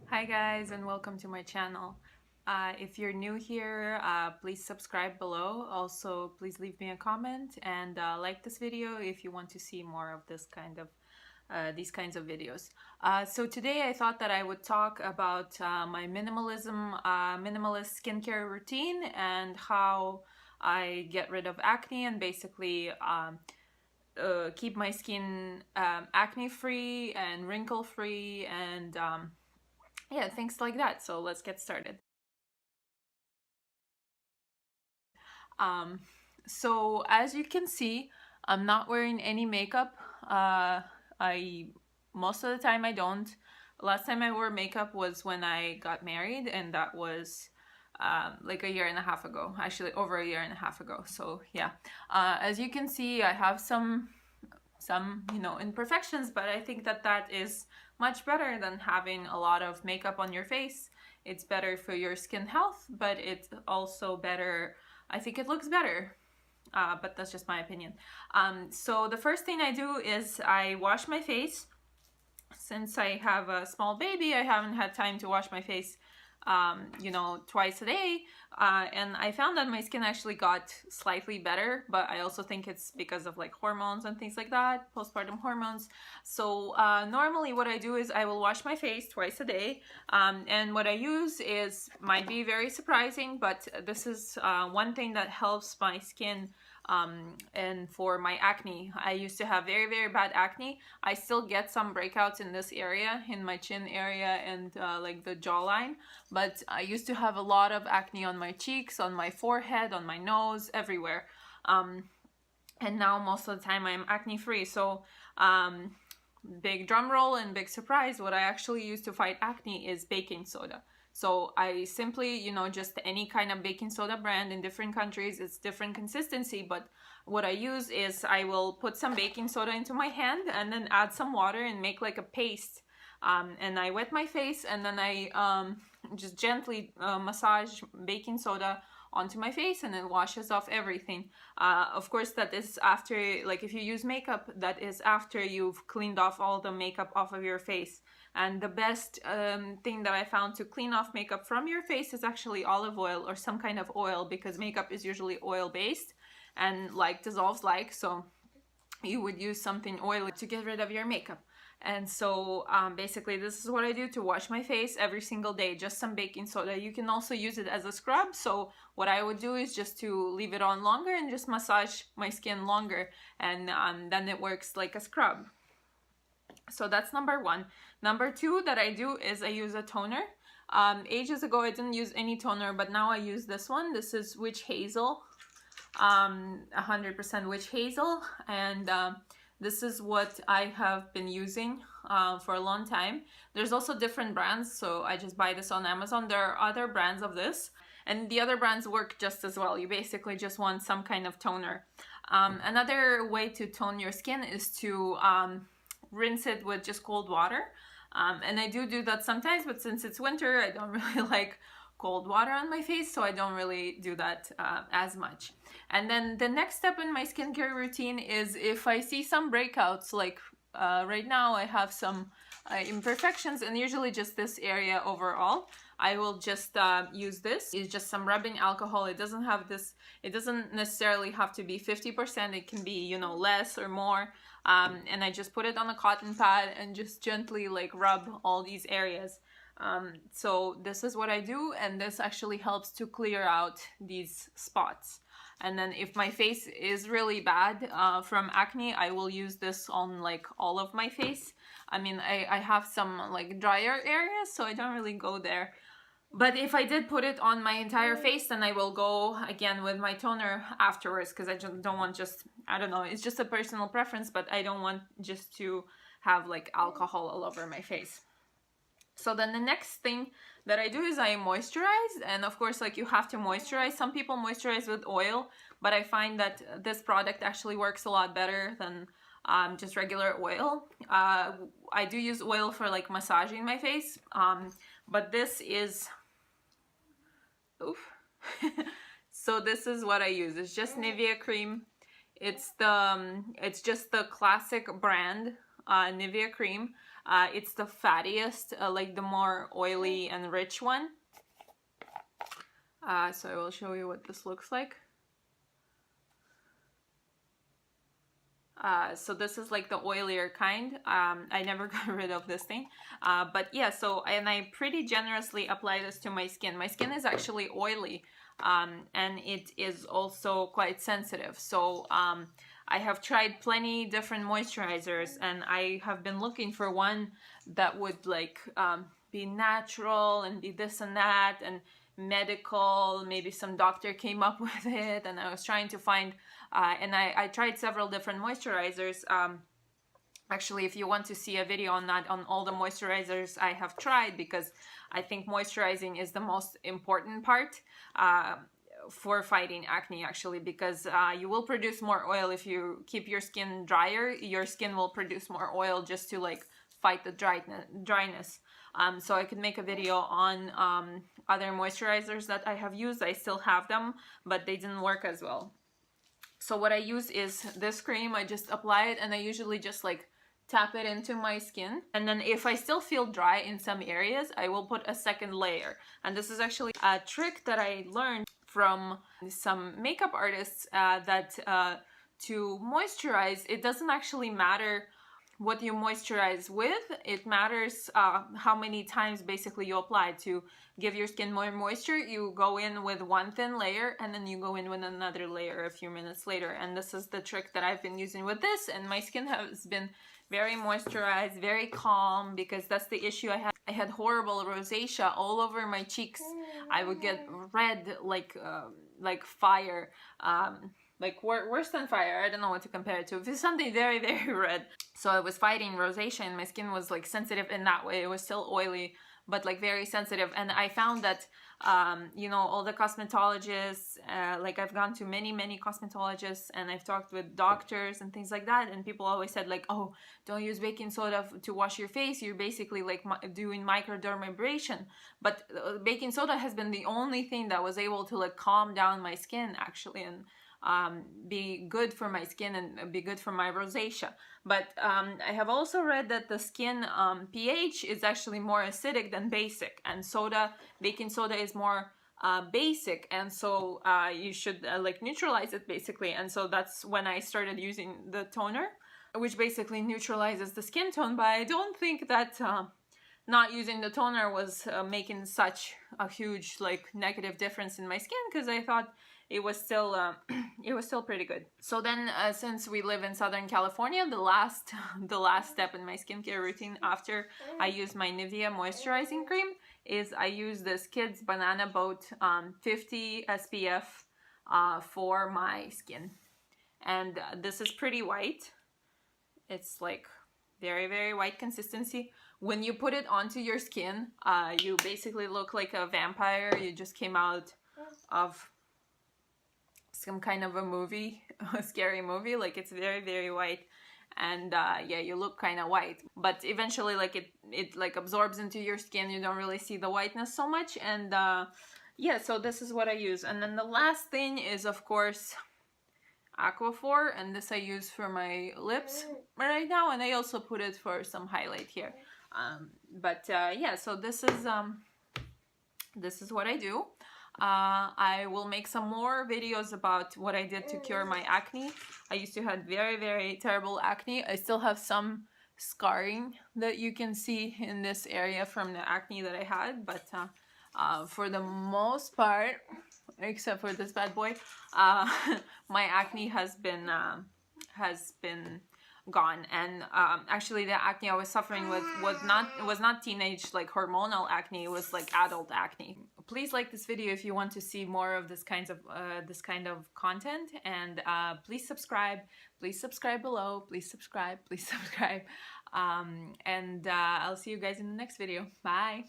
Hi guys, and welcome to my channel. If you're new here, please subscribe below. Also, please leave me a comment and like this video if you want to see more of these kinds of videos. So today I thought that I would talk about my minimalist skincare routine and how I get rid of acne and basically keep my skin acne free and wrinkle free and yeah, things like that. So let's get started. Um, so as you can see, I'm not wearing any makeup. I Most of the time I don't. Last time I wore makeup was when I got married, and that was like a year and a half ago. Actually, over a year and a half ago. So yeah, as you can see, I have some imperfections, but I think that that is much better than having a lot of makeup on your face. It's better for your skin health, but it's also better, I think it looks better, but that's just my opinion. So the first thing I do is I wash my face. Since I have a small baby, I haven't had time to wash my face twice a day, and I found that my skin actually got slightly better, but I also think it's because of like hormones and things like that, postpartum hormones. So normally what I do is I will wash my face twice a day, and what I use might be very surprising, but this is one thing that helps my skin. And for my acne, I used to have very, very bad acne. I still get some breakouts in this area, in my chin area and like the jawline, but I used to have a lot of acne on my cheeks, on my forehead, on my nose, everywhere. And now most of the time I'm acne free. So big drum roll and big surprise, what I actually use to fight acne is baking soda. So I simply, just any kind of baking soda brand in different countries, it's different consistency, but what I use is I will put some baking soda into my hand and then add some water and make like a paste. And I wet my face and then I just gently massage baking soda onto my face, and it washes off everything. Of course, that is after, like if you use makeup, that is after you've cleaned off all the makeup off of your face. And the best thing that I found to clean off makeup from your face is actually olive oil or some kind of oil, because makeup is usually oil based and like dissolves like, so you would use something oily to get rid of your makeup. And so basically this is what I do to wash my face every single day, just some baking soda. You can also use it as a scrub, so what I would do is just to leave it on longer and just massage my skin longer, and then it works like a scrub. So that's number one. Number two that I do is I use a toner. Ages ago I didn't use any toner, but now I use this one. This is witch hazel, 100% witch hazel, and this is what I have been using for a long time. There's also different brands, so I just buy this on Amazon. There are other brands of this, and the other brands work just as well. You basically just want some kind of toner. Another way to tone your skin is to rinse it with just cold water. And I do that sometimes, but since it's winter, I don't really like cold water on my face, so I don't really do that as much. And then the next step in my skincare routine is if I see some breakouts, like right now I have some imperfections, and usually just this area overall, I will just use this. It's just some rubbing alcohol. It doesn't necessarily have to be 50%. It can be, less or more. And I just put it on a cotton pad and just gently like rub all these areas. So this is what I do, and this actually helps to clear out these spots. And then if my face is really bad from acne, I will use this on like all of my face. I mean, I have some like drier areas, so I don't really go there. But if I did put it on my entire face, then I will go again with my toner afterwards, because I just don't want I don't know, it's just a personal preference, but I don't want just to have like alcohol all over my face. So then the next thing that I do is I moisturize, and of course, like, you have to moisturize. Some people moisturize with oil, but I find that this product actually works a lot better than just regular oil. I do use oil for like massaging my face, but this is so this is what I use. It's just Nivea cream. It's just the classic brand Nivea cream. It's the fattiest, like the more oily and rich one. So I will show you what this looks like. So this is like the oilier kind. I never got rid of this thing. But yeah, so, and I pretty generously apply this to my skin. My skin is actually oily, and it is also quite sensitive. So I have tried plenty different moisturizers, and I have been looking for one that would like be natural and be this and that and medical. Maybe some doctor came up with it, and I was trying to find and I tried several different moisturizers. Actually, if you want to see a video on that, on all the moisturizers I have tried, because I think moisturizing is the most important part for fighting acne, actually, because you will produce more oil if you keep your skin drier. Your skin will produce more oil just to like fight the dryness. So I could make a video on other moisturizers that I have used. I still have them, but they didn't work as well. So what I use is this cream. I just apply it, and I usually just like tap it into my skin. And then if I still feel dry in some areas, I will put a second layer. And this is actually a trick that I learned from some makeup artists, that to moisturize, it doesn't actually matter what you moisturize with. It matters how many times basically you apply. To give your skin more moisture, you go in with one thin layer, and then you go in with another layer a few minutes later. And this is the trick that I've been using with this, and my skin has been very moisturized, very calm, because that's the issue I had. I had horrible rosacea all over my cheeks. I would get red like fire. Like worse than fire. I don't know what to compare it to. It's something very, very red. So I was fighting rosacea, and my skin was like sensitive in that way. It was still oily, but like very sensitive. And I found that, you know, all the cosmetologists, like I've gone to many cosmetologists, and I've talked with doctors and things like that. And people always said like, oh, don't use baking soda to wash your face. You're basically like doing microdermabrasion. But baking soda has been the only thing that was able to like calm down my skin, actually, and be good for my skin and be good for my rosacea. But I have also read that the skin pH is actually more acidic than basic, and baking soda is more basic, and so you should like neutralize it basically. And so that's when I started using the toner, which basically neutralizes the skin tone. But I don't think that not using the toner was making such a huge like negative difference in my skin, because I thought it was still pretty good. So then since we live in Southern California, the last step in my skincare routine after I use my Nivea moisturizing cream is I use this Kids Banana Boat 50 SPF for my skin. And this is pretty white. It's like very, very white consistency. When you put it onto your skin, you basically look like a vampire. You just came out of some kind of a movie, a scary movie. Like, it's very, very white, and yeah, you look kind of white, but eventually like it like absorbs into your skin. You don't really see the whiteness so much. And yeah, so this is what I use. And then the last thing is, of course, Aquaphor, and this I use for my lips right now, and I also put it for some highlight here. But yeah, so this is what I do. I will make some more videos about what I did to cure my acne. I used to have very, very terrible acne. I still have some scarring that you can see in this area from the acne that I had, but for the most part, except for this bad boy, my acne has been gone. And actually the acne I was suffering with was not teenage like hormonal acne. It was like adult acne. Please like this video if you want to see more of this kind of content, and please subscribe below. Please subscribe. And I'll see you guys in the next video. Bye.